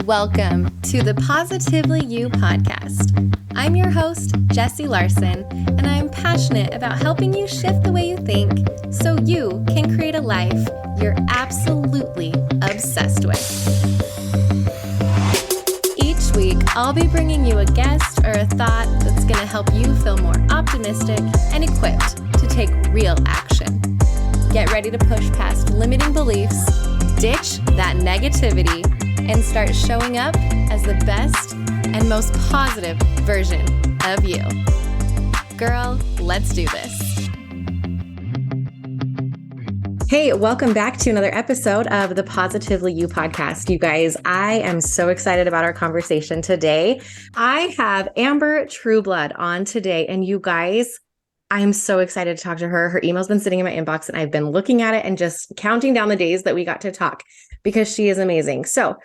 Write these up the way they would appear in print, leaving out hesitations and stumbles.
Welcome to the Positively You podcast. I'm your host, Jessie Larson, and I'm passionate about helping you shift the way you think so you can create a life you're absolutely obsessed with. Each week, I'll be bringing you a guest or a thought that's going to help you feel more optimistic and equipped to take real action. Get ready to push past limiting beliefs, ditch that negativity, and start showing up as the best and most positive version of you. Girl, let's do this. Hey, welcome back to another episode of the Positively You podcast. You guys, I am so excited about our conversation today. I have Amber Trueblood on today, and you guys, I am so excited to talk to her. Her email's been sitting in my inbox, and I've been looking at it and just counting down the days that we got to talk because she is amazing. So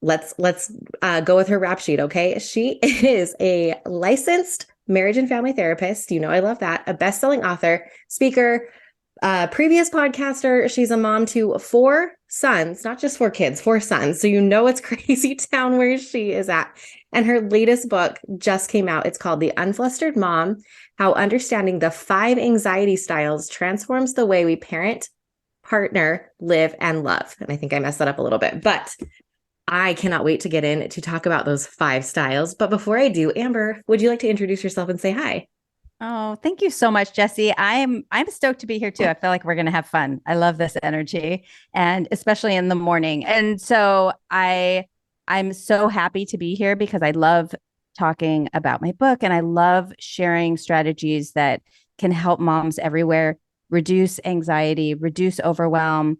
let's go with her rap sheet, okay? She is a licensed marriage and family therapist. You know, I love that. A best-selling author, speaker, previous podcaster. She's a mom to 4 sons, not just 4 kids, 4 sons. So you know it's crazy town where she is at. And her latest book just came out. It's called The Unflustered Mom: How Understanding the 5 Anxiety Styles Transforms the Way We Parent, Partner, Live, and Love. And I think I messed that up a little bit, but I cannot wait to get in to talk about those 5 styles. But before I do, Amber, would you like to introduce yourself and say hi? Oh, thank you so much, Jessie. I'm stoked to be here too. I feel like we're going to have fun. I love this energy, and especially in the morning. And so I'm so happy to be here because I love talking about my book, and I love sharing strategies that can help moms everywhere reduce anxiety, reduce overwhelm,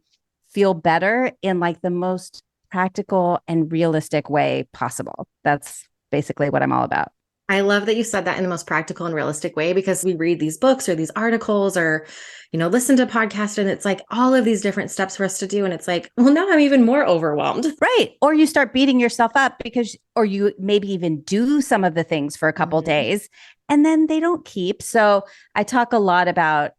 feel better in like the most practical and realistic way possible. That's basically what I'm all about. I love that you said that in the most practical and realistic way, because we read these books or these articles or, listen to podcasts, and it's like all of these different steps for us to do. And it's like, well, now I'm even more overwhelmed. Right. Or you start beating yourself up or you maybe even do some of the things for a couple days and then they don't keep. So I talk a lot about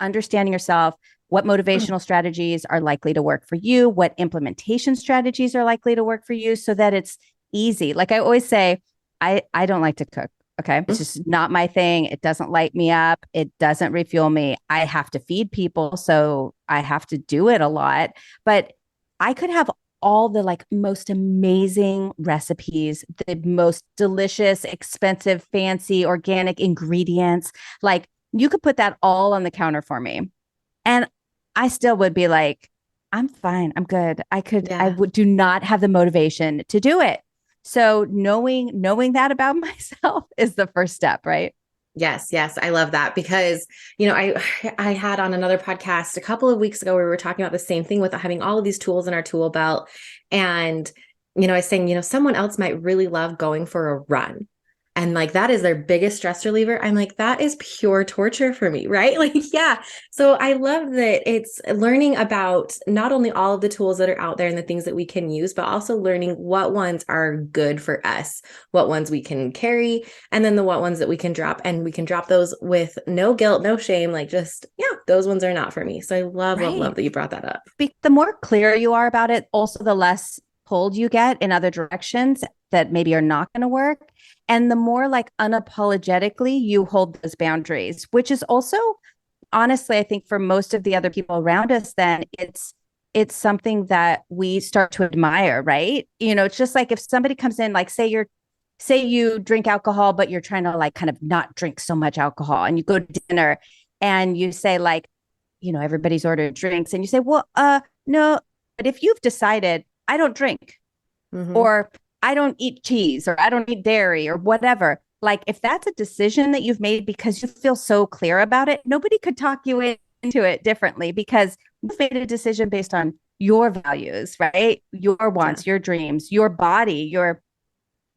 understanding yourself, what motivational strategies are likely to work for you, what implementation strategies are likely to work for you so that it's easy. Like I always say, I don't like to cook. Okay. It's just not my thing. It doesn't light me up. It doesn't refuel me. I have to feed people. So I have to do it a lot, but I could have all the like most amazing recipes, the most delicious, expensive, fancy, organic ingredients. Like you could put that all on the counter for me. And I still would be like, I'm fine. I'm good. I would do not have the motivation to do it. So knowing that about myself is the first step, right? Yes. I love that because, I had on another podcast a couple of weeks ago where we were talking about the same thing with having all of these tools in our tool belt. And, I was saying, someone else might really love going for a run. And like, that is their biggest stress reliever. I'm like, that is pure torture for me, right? Like, yeah. So I love that it's learning about not only all of the tools that are out there and the things that we can use, but also learning what ones are good for us, what ones we can carry, and then what ones that we can drop. And we can drop those with no guilt, no shame, like just, those ones are not for me. So I love that you brought that up. The more clear you are about it, also the less pulled you get in other directions that maybe are not going to work. And the more like unapologetically you hold those boundaries, which is also, honestly, I think for most of the other people around us, then it's something that we start to admire, right? It's just like if somebody comes in, like say you drink alcohol, but you're trying to like kind of not drink so much alcohol, and you go to dinner and you say like, everybody's ordered drinks, and you say, well, no, but if you've decided I don't drink, or I don't eat cheese, or I don't eat dairy, or whatever. Like if that's a decision that you've made because you feel so clear about it, nobody could talk you into it differently because you've made a decision based on your values, right? Your wants, your dreams, your body, your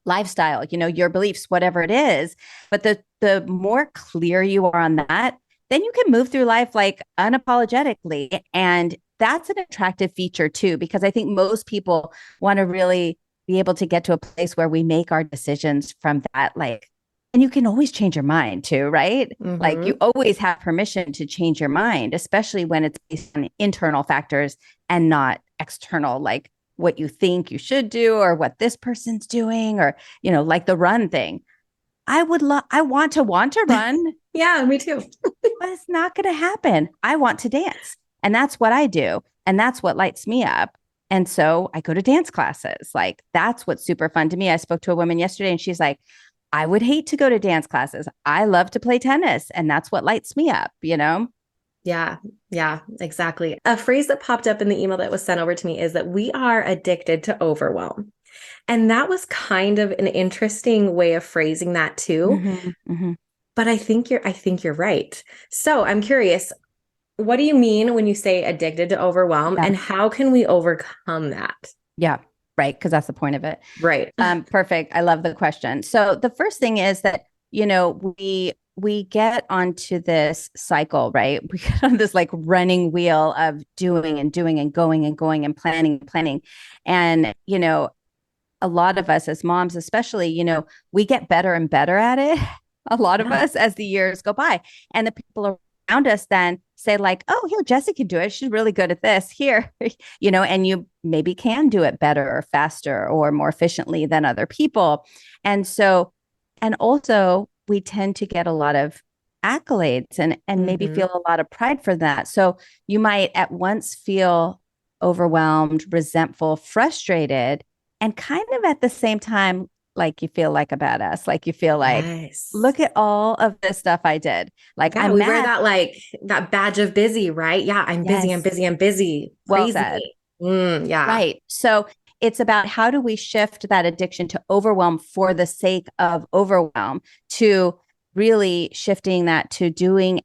lifestyle, your beliefs, whatever it is. But the more clear you are on that, then you can move through life like unapologetically. And that's an attractive feature too, because I think most people want to really be able to get to a place where we make our decisions from that, like, and you can always change your mind too, right? Like you always have permission to change your mind, especially when it's based on internal factors and not external, like what you think you should do or what this person's doing, or, like the run thing. I want to run, Yeah, me too. but it's not going to happen. I want to dance. And that's what I do. And that's what lights me up. And so I go to dance classes. Like, that's what's super fun to me. I spoke to a woman yesterday and she's like, I would hate to go to dance classes. I love to play tennis. And that's what lights me up, Yeah, yeah, exactly. A phrase that popped up in the email that was sent over to me is that we are addicted to overwhelm. And that was kind of an interesting way of phrasing that too. But I think you're right. So I'm curious, what do you mean when you say addicted to overwhelm, and how can we overcome that? Yeah, right. Because that's the point of it. Right. Perfect. I love the question. So the first thing is that, we get onto this cycle, right? We get on this like running wheel of doing and doing and going and going and planning. And, a lot of us as moms, especially, we get better and better at it. A lot of us as the years go by, and the people around us then say like, oh, here, Jessie can do it. She's really good at this here, and you maybe can do it better or faster or more efficiently than other people. And so, and also we tend to get a lot of accolades and maybe feel a lot of pride for that. So you might at once feel overwhelmed, resentful, frustrated, and kind of at the same time, like you feel like a badass, like you feel like, look at all of this stuff I did. Like, yeah, we wear that like that badge of busy, right? Yeah, I'm busy, I'm busy, I'm busy. Well said. Yeah. Right. So it's about how do we shift that addiction to overwhelm for the sake of overwhelm to really shifting that to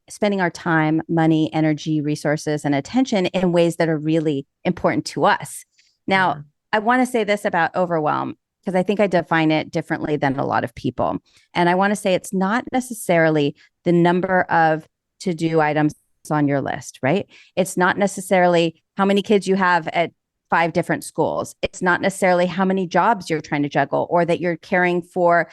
spending our time, money, energy, resources, and attention in ways that are really important to us. Now, I want to say this about overwhelm, because I think I define it differently than a lot of people. And I want to say it's not necessarily the number of to-do items on your list, right? It's not necessarily how many kids you have at 5 different schools. It's not necessarily how many jobs you're trying to juggle, or that you're caring for,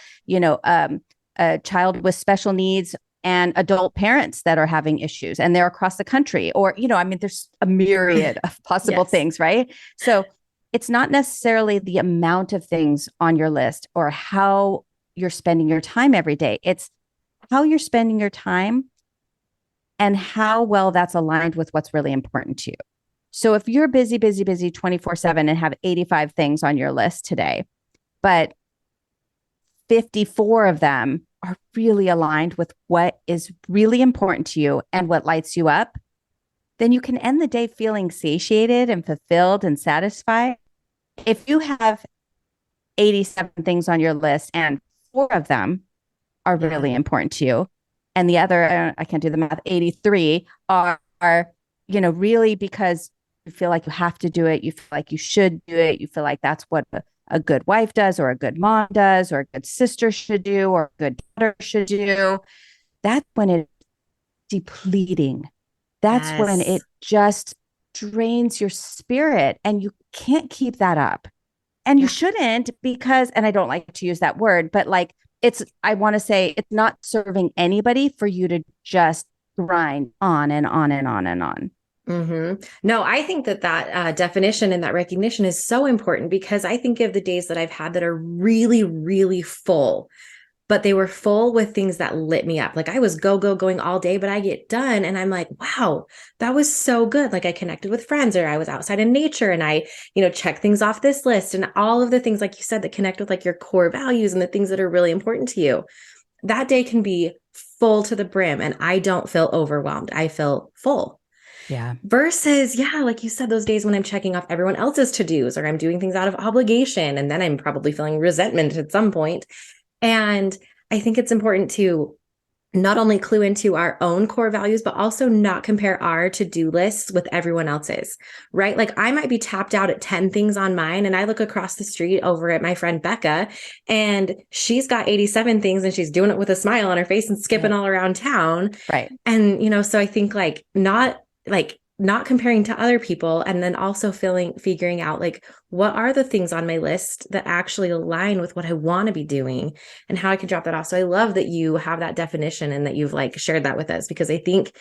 a child with special needs and adult parents that are having issues and they're across the country, or, there's a myriad of possible things, right? So it's not necessarily the amount of things on your list or how you're spending your time every day. It's how you're spending your time and how well that's aligned with what's really important to you. So if you're busy 24/7 and have 85 things on your list today, but 54 of them are really aligned with what is really important to you and what lights you up, then you can end the day feeling satiated and fulfilled and satisfied. If you have 87 things on your list and 4 of them are really important to you, and the other, I can't do the math, 83 are really because you feel like you have to do it, you feel like you should do it, you feel like that's what a good wife does, or a good mom does, or a good sister should do, or a good daughter should do, that's when it's depleting. That's when it just drains your spirit, and you can't keep that up. And you shouldn't, because, and I don't like to use that word, but like I want to say it's not serving anybody for you to just grind on and on and on and on. No, I think that definition and that recognition is so important, because I think of the days that I've had that are really, really full, but they were full with things that lit me up. Like I was going all day, but I get done and I'm like, wow, that was so good. Like I connected with friends, or I was outside in nature and I, checked things off this list, and all of the things, like you said, that connect with like your core values and the things that are really important to you. That day can be full to the brim and I don't feel overwhelmed. I feel full. Yeah. Versus, like you said, those days when I'm checking off everyone else's to-dos, or I'm doing things out of obligation, and then I'm probably feeling resentment at some point. And I think it's important to not only clue into our own core values, but also not compare our to-do lists with everyone else's, right? Like I might be tapped out at 10 things on mine, and I look across the street over at my friend Becca, and she's got 87 things, and she's doing it with a smile on her face and skipping all around town. Right. And, so I think not comparing to other people, and then also figuring out like, what are the things on my list that actually align with what I want to be doing and how I can drop that off. So I love that you have that definition and that you've like shared that with us, because I think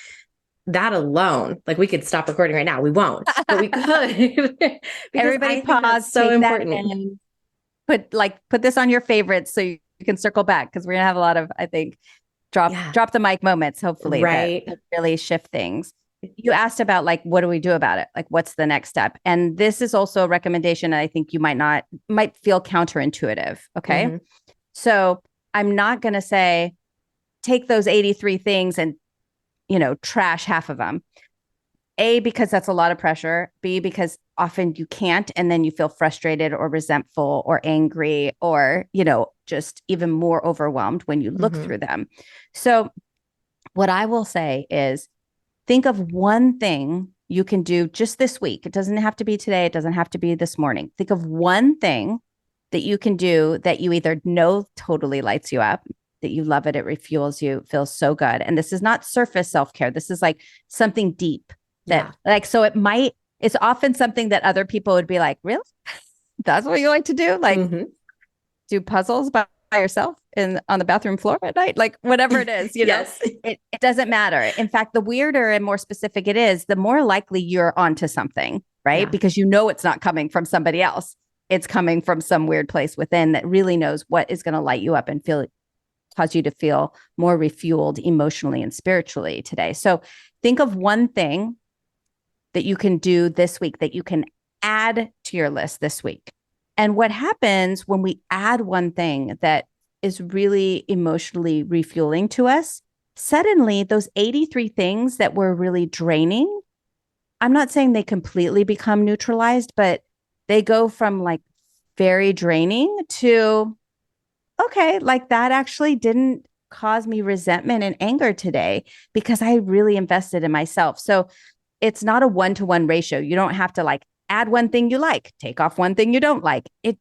that alone, like we could stop recording right now. We won't, but we could because Everybody I think pause, that's so take that important. in, put this on your favorites so you can circle back because we're gonna have a lot of, I think, Yeah. drop the mic moments, hopefully, that Right. really shift things. You asked about like, what do we do about it? Like, what's the next step? And this is also a recommendation that I think you might feel counterintuitive. Okay. Mm-hmm. So I'm not going to say take those 83 things and, trash half of them. A, because that's a lot of pressure. B, because often you can't. And then you feel frustrated or resentful or angry or, just even more overwhelmed when you look Mm-hmm. through them. So what I will say is think of one thing you can do just this week. It doesn't have to be today. It doesn't have to be this morning. Think of one thing that you can do that you either know totally lights you up, that you love it, it refuels you, it feels so good. And this is not surface self-care. This is like something deep Yeah. so it's often something that other people would be like, really? That's what you like to do? Like Mm-hmm. do puzzles by yourself on the bathroom floor at night? Like whatever it is, Yes. it doesn't matter. In fact, the weirder and more specific it is, the more likely you're onto something, right? Yeah. Because it's not coming from somebody else. It's coming from some weird place within that really knows what is going to light you up and cause you to feel more refueled emotionally and spiritually today. So think of one thing that you can do this week that you can add to your list this week. And what happens when we add one thing that is really emotionally refueling to us, suddenly those 83 things that were really draining, I'm not saying they completely become neutralized, but they go from like very draining to, okay, like that actually didn't cause me resentment and anger today because I really invested in myself. So it's not a one-to-one ratio. You don't have to like add one thing you like, take off one thing you don't like. It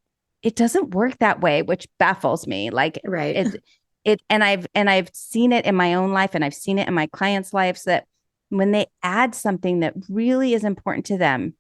doesn't work that way, which baffles me. Like Right. I've seen it in my own life and I've seen it in my clients' lives that when they add something that really is important to them,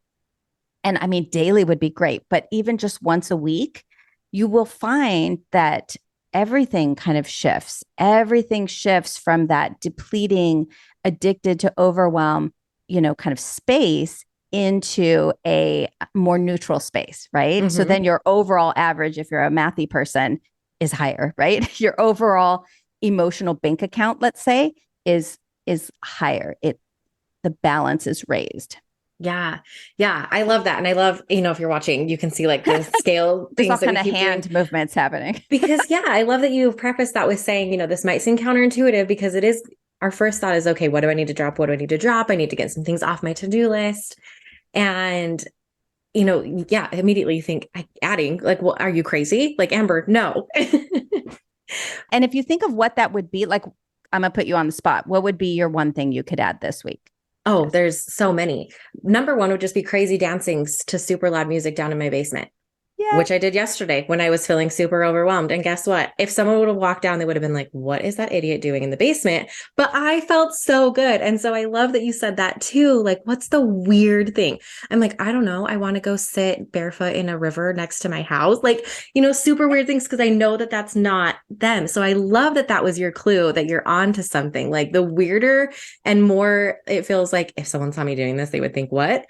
and I mean daily would be great, but even just once a week, you will find that everything kind of shifts. Everything shifts from that depleting, addicted to overwhelm, kind of space into a more neutral space, right? So Mm-hmm. then your overall average, if you're a mathy person, is higher, right? Your overall emotional bank account, let's say, is higher. The balance is raised. Yeah. Yeah. I love that. And I love, if you're watching, you can see like the scale There's all things that we kind of keep doing. hand movements happening. Because yeah, I love that you preface that with saying, this might seem counterintuitive because it is our first thought is, okay, what do I need to drop? What do I need to drop? I need to get some things off my to-do list. And, yeah, immediately you think adding like, well, are you crazy? Like Amber, no. And if you think of what that would be, like, I'm going to put you on the spot. What would be your one thing you could add this week? Oh, there's so many. Number one would just be crazy dancing to super loud music down in my basement. Yeah. Which I did yesterday when I was feeling super overwhelmed. And guess what? If someone would have walked down, they would have been like, what is that idiot doing in the basement? But I felt so good. And so I love that you said that too. Like, what's the weird thing? I'm like, I don't know. I want to go sit barefoot in a river next to my house. Like, super weird things because I know that that's not them. So I love that that was your clue that you're on to something. Like the weirder and more it feels like if someone saw me doing this, they would think, what?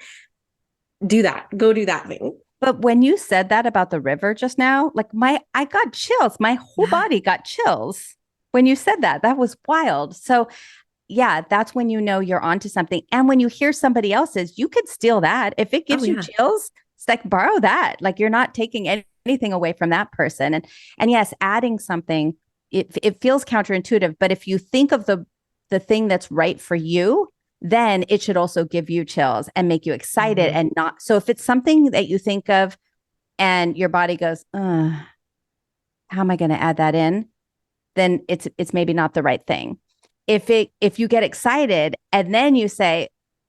Do that. Go do that thing. But when you said that about the river just now, like I got chills. My whole Yeah. body got chills when you said that. That was wild. So yeah, that's when you know you're onto something. And when you hear somebody else's, you could steal that. If it gives you chills, it's like borrow that. Like you're not taking anything away from that person. And yes, adding something, it feels counterintuitive. But if you think of the thing that's right for you, then it should also give you chills and make you excited and not. So if it's something that you think of and your body goes, how am I going to add that in? Then it's maybe not the right thing. If you get excited and then you say,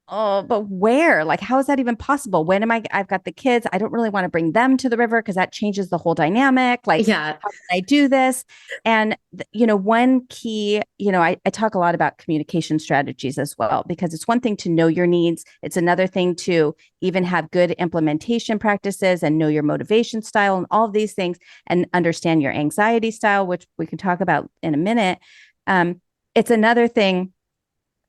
oh, but where? Like, how is that even possible? When am I've got the kids. I don't really want to bring them to the river because that changes the whole dynamic. Like, Yeah. how can I do this? And, one key, I talk a lot about communication strategies as well, because it's one thing to know your needs. It's another thing to even have good implementation practices and know your motivation style and all of these things and understand your anxiety style, which we can talk about in a minute. It's another thing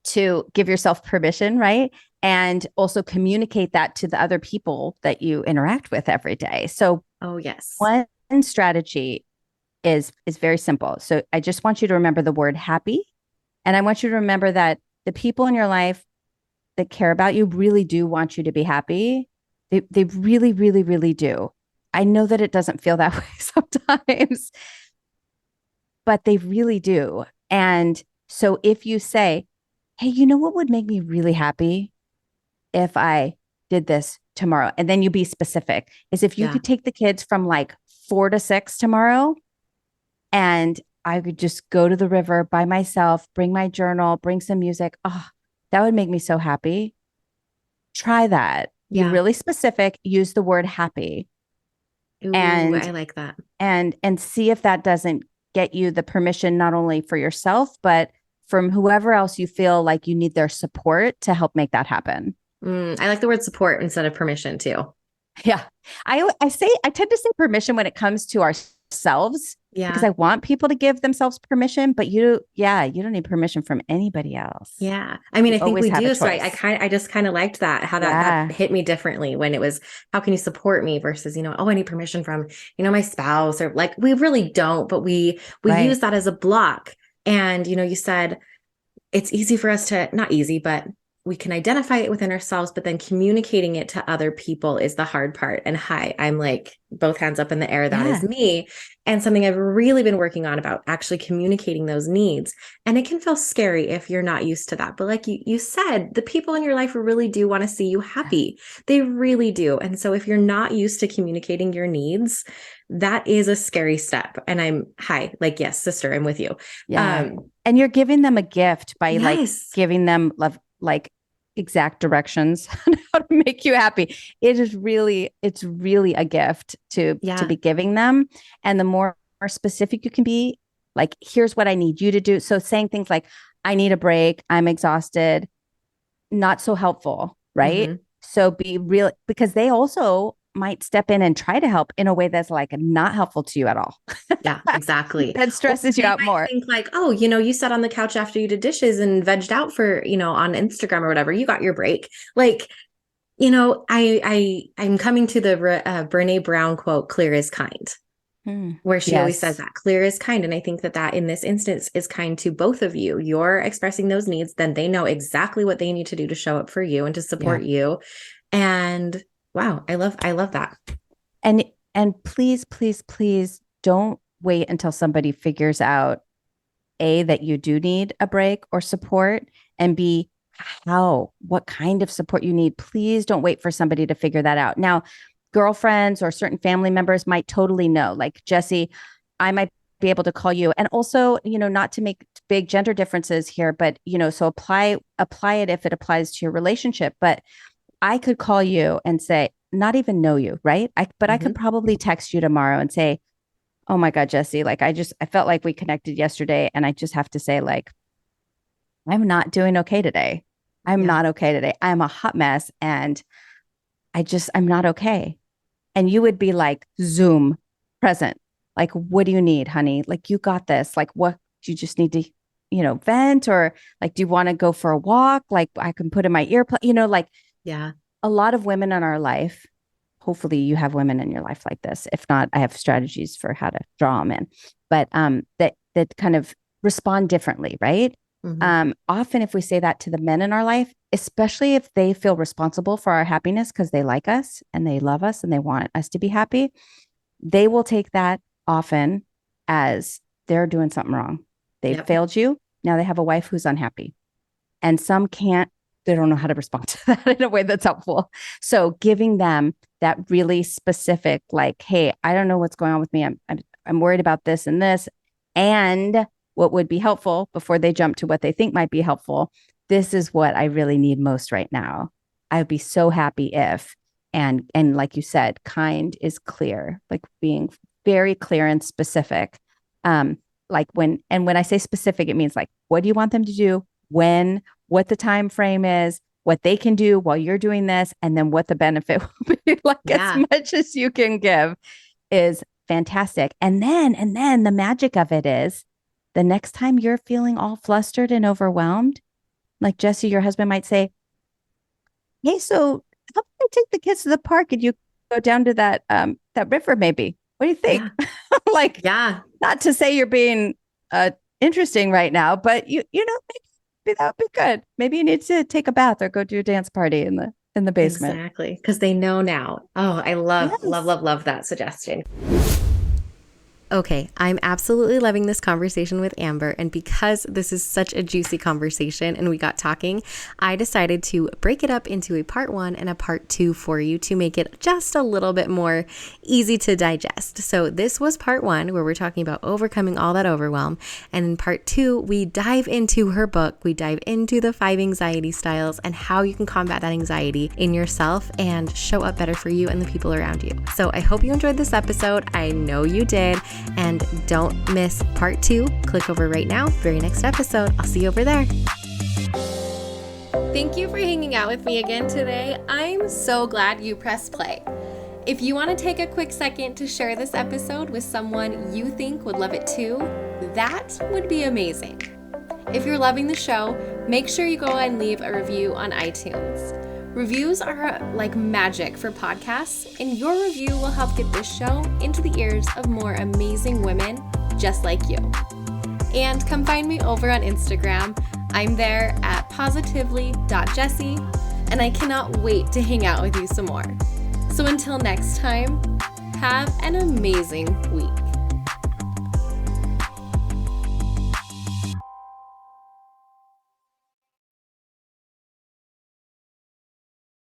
to give yourself permission, right? And also communicate that to the other people that you interact with every day. So Oh, yes. one strategy is very simple. So I just want you to remember the word happy. And I want you to remember that the people in your life that care about you really do want you to be happy. They really, really, really do. I know that it doesn't feel that way sometimes, but they really do. And so if you say, hey, you know what would make me really happy if I did this tomorrow? And then you be specific, is if you Yeah. could take the kids from like 4 to 6 tomorrow, and I could just go to the river by myself, bring my journal, bring some music. Oh, that would make me so happy. Try that. Be Yeah. really specific, use the word happy, Ooh, and I like that. see if that doesn't get you the permission not only for yourself, but from whoever else you feel like you need their support to help make that happen. I like the word support instead of permission too. Yeah. I tend to say permission when it comes to ourselves because Yeah. I want people to give themselves permission, but you don't need permission from anybody else. Yeah. I mean, You I think always we have a do. So I choice. kind I just kind of liked that, how that Yeah. hit me differently when it was, how can you support me versus, oh, I need permission from, my spouse, or like, we really don't, but we use Right. that as a block. And, you said it's easy for us to, not easy, but we can identify it within ourselves, but then communicating it to other people is the hard part. And hi, I'm like both hands up in the air. That is Yeah. me. And something I've really been working on about actually communicating those needs. And it can feel scary if you're not used to that. But like you said, the people in your life really do want to see you happy. They really do. And so if you're not used to communicating your needs, that is a scary step. And like, yes, sister, I'm with you. Yeah. And you're giving them a gift by like Yes. giving them love, like exact directions on how to make you happy. It's really a gift to Yeah. be giving them. And the more specific you can be, like, here's what I need you to do. So saying things like, I need a break, I'm exhausted, not so helpful, right? Mm-hmm. So be real, because they also might step in and try to help in a way that's like not helpful to you at all. Yeah, exactly. That Or stresses you they out might more. think like, oh, you sat on the couch after you did dishes and vegged out for, on Instagram or whatever. You got your break. Like, I'm coming to the Brene Brown quote, "Clear is kind," where she always says Yes. that clear is kind. And I think that in this instance is kind to both of you. You're expressing those needs, then they know exactly what they need to do to show up for you and to Yeah. support you. And wow, I love that. And please, please, please don't wait until somebody figures out A, that you do need a break or support, and B, what kind of support you need. Please don't wait for somebody to figure that out. Now, girlfriends or certain family members might totally know. Like, Jesse, I might be able to call you. And also, not to make big gender differences here, but so apply it if it applies to your relationship. But I could call you and say, not even know you, right? But I could Mm-hmm. probably text you tomorrow and say, oh my God, Jesse, like I felt like we connected yesterday. And I just have to say, like, I'm not doing okay today. I'm Yeah. not okay today. I'm a hot mess. And I'm not okay. And you would be like, Zoom, present. Like, what do you need, honey? Like, you got this. Like, what do you just need to, vent? Or like, do you want to go for a walk? Like, I can put in my earplug, like Yeah. a lot of women in our life. Hopefully you have women in your life like this. If not, I have strategies for how to draw them in, but that kind of respond differently, right? Mm-hmm. Often if we say that to the men in our life, especially if they feel responsible for our happiness because they like us and they love us and they want us to be happy, they will take that often as they're doing something wrong. They Yep. failed you. Now they have a wife who's unhappy. And some can't, they don't know how to respond to that in a way that's helpful. So giving them that really specific, like, hey, I don't know what's going on with me. I'm worried about this and this. And what would be helpful before they jump to what they think might be helpful. This is what I really need most right now. I would be so happy if, and like you said, kind is clear, like being very clear and specific. Like when I say specific, it means like, what do you want them to do? When, what the time frame is, what they can do while you're doing this, and then what the benefit will be. Like, as much as you can give is fantastic. And then the magic of it is the next time you're feeling all flustered and overwhelmed, Like Jesse, your husband might say, hey, so how about I take the kids to the park and you go down to that river maybe? What do you think? Yeah. Like, Yeah. not to say you're being interesting right now, but maybe that would be good. Maybe you need to take a bath or go to a dance party in the basement. Exactly. Because they know now. Oh, I love, love, Yes. love, love that suggestion. Okay, I'm absolutely loving this conversation with Amber, and because this is such a juicy conversation and we got talking, I decided to break it up into a part 1 and a part 2 for you to make it just a little bit more easy to digest. So this was part 1 where we're talking about overcoming all that overwhelm, and in part 2 we dive into her book, we dive into the 5 anxiety styles and how you can combat that anxiety in yourself and show up better for you and the people around you. So I hope you enjoyed this episode. I know you did. And don't miss part 2. Click over right now, very next episode. I'll see you over there. Thank you for hanging out with me again today. I'm so glad you pressed play. If you want to take a quick second to share this episode with someone you think would love it too, that would be amazing. If you're loving the show, make sure you go and leave a review on iTunes. Reviews are like magic for podcasts, and your review will help get this show into the ears of more amazing women just like you. And come find me over on Instagram. I'm there at positively.jessie, and I cannot wait to hang out with you some more. So until next time, have an amazing week.